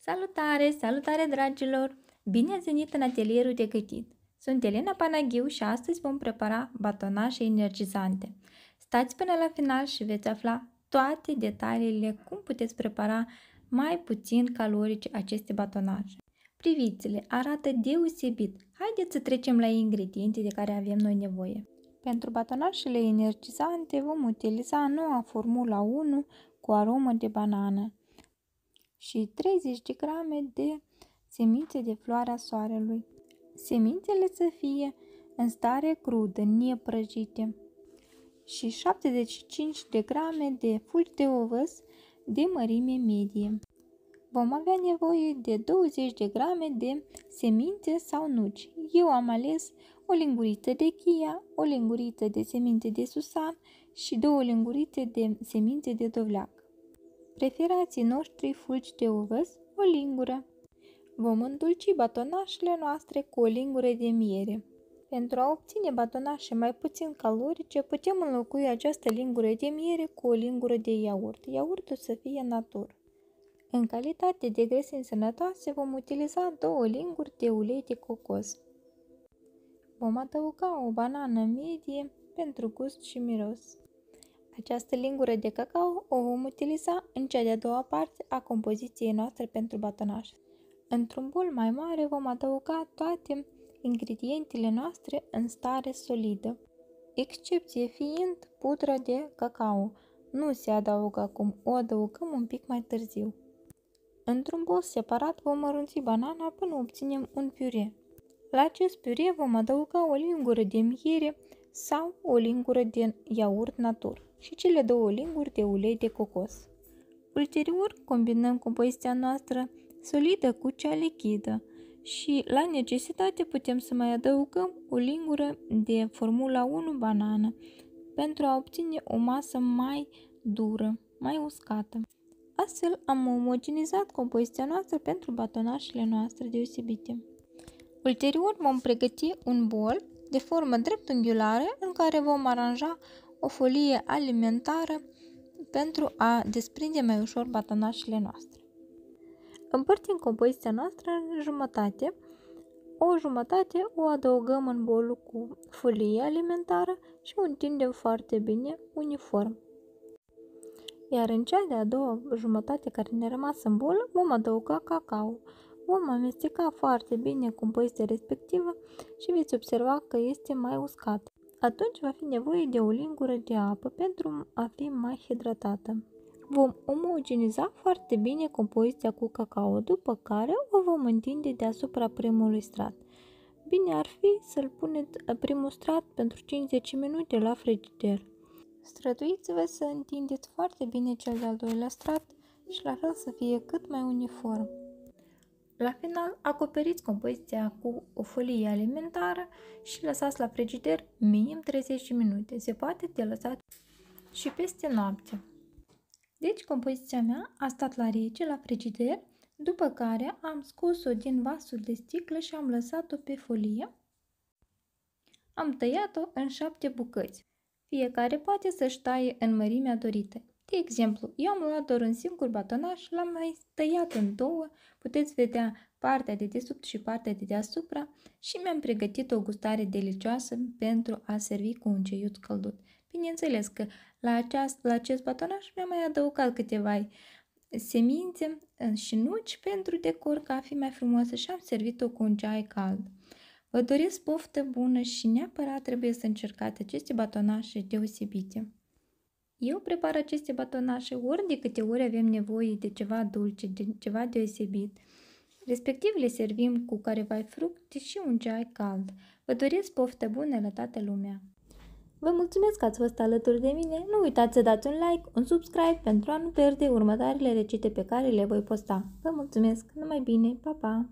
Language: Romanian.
Salutare, salutare dragilor! Bine ați venit în atelierul de gătit! Sunt Elena Panaghiu și astăzi vom prepara batonașe energizante. Stați până la final și veți afla toate detaliile cum puteți prepara mai puțin calorice aceste batonașe. Priviți-le, arată deosebit! Haideți să trecem la ingrediente de care avem noi nevoie. Pentru batonașele energizante vom utiliza noua Formula 1 cu aromă de banană și 30 de grame de semințe de floarea soarelui. Semințele să fie în stare crudă, neprăjite, și 75 de grame de fulgi de ovăz de mărime medie. Vom avea nevoie de 20 de grame de semințe sau nuci. Eu am ales o linguriță de chia, o linguriță de semințe de susan și 2 lingurițe de semințe de dovleac. Preferații noștri fulgi de ovăz, o lingură. Vom îndulci batonașele noastre cu o lingură de miere. Pentru a obține batonașe mai puțin calorice, putem înlocui această lingură de miere cu o lingură de iaurt. Iaurtul să fie natur. În calitate de grăsimi sănătoase vom utiliza 2 linguri de ulei de cocos. Vom adăuga o banană medie pentru gust și miros. Această lingură de cacao o vom utiliza în cea de-a doua parte a compoziției noastre pentru batonașe. Într-un bol mai mare vom adăuga toate ingredientele noastre în stare solidă, excepție fiind pudra de cacao. Nu se adaugă acum, o adăugăm un pic mai târziu. Într-un bol separat vom mărunți banana până obținem un piure. La acest piure vom adăuga o lingură de miere sau o lingură de iaurt natur și cele 2 linguri de ulei de cocos. Ulterior, combinăm compoziția noastră solidă cu cea lichidă și, la necesitate, putem să mai adăugăm o lingură de Formula 1 banană pentru a obține o masă mai dură, mai uscată. Astfel, am omogenizat compoziția noastră pentru batonașele noastre deosebite. Ulterior, vom pregăti un bol de formă dreptunghiulară în care vom aranja o folie alimentară pentru a desprinde mai ușor batonașele noastre. Împărțim compoziția noastră în jumătate. O jumătate o adăugăm în bolul cu folie alimentară și o întindem foarte bine, uniform. Iar în cea de-a doua jumătate care ne-a rămas în bol vom adăuga cacao. Vom amesteca foarte bine compoziția respectivă și veți observa că este mai uscată. Atunci va fi nevoie de o lingură de apă pentru a fi mai hidratată. Vom omogeniza foarte bine compoziția cu cacao, după care o vom întinde deasupra primului strat. Bine ar fi să-l puneți primul strat pentru 50 minute la frigider. Străduiți-vă să întindeți foarte bine cel de-al doilea strat și la fel să fie cât mai uniform. La final, acoperiți compoziția cu o folie alimentară și lăsați la frigider minim 30 minute. Se poate de lăsat și peste noapte. Deci, compoziția mea a stat la rece la frigider, după care am scos-o din vasul de sticlă și am lăsat-o pe folie. Am tăiat-o în 7 bucăți. Fiecare poate să-și taie în mărimea dorită. De exemplu, eu am luat doar un singur batonaș, l-am mai tăiat în 2, puteți vedea partea de desubt și partea de deasupra și mi-am pregătit o gustare delicioasă pentru a servi cu un ceiuț căldut. Bineînțeles că la acest batonaș mi-am mai adăugat câteva semințe și nuci pentru decor ca a fi mai frumoasă și am servit-o cu un ceai cald. Vă doresc poftă bună și neapărat trebuie să încercați aceste batonașe deosebite. Eu prepar aceste batonașe ori de câte ori avem nevoie de ceva dulce, de ceva deosebit. Respectiv le servim cu careva fructe și un ceai cald. Vă doresc poftă bună la toată lumea! Vă mulțumesc că ați fost alături de mine. Nu uitați să dați un like, un subscribe pentru a nu pierde următoarele rețete pe care le voi posta. Vă mulțumesc! Numai bine! Pa, pa!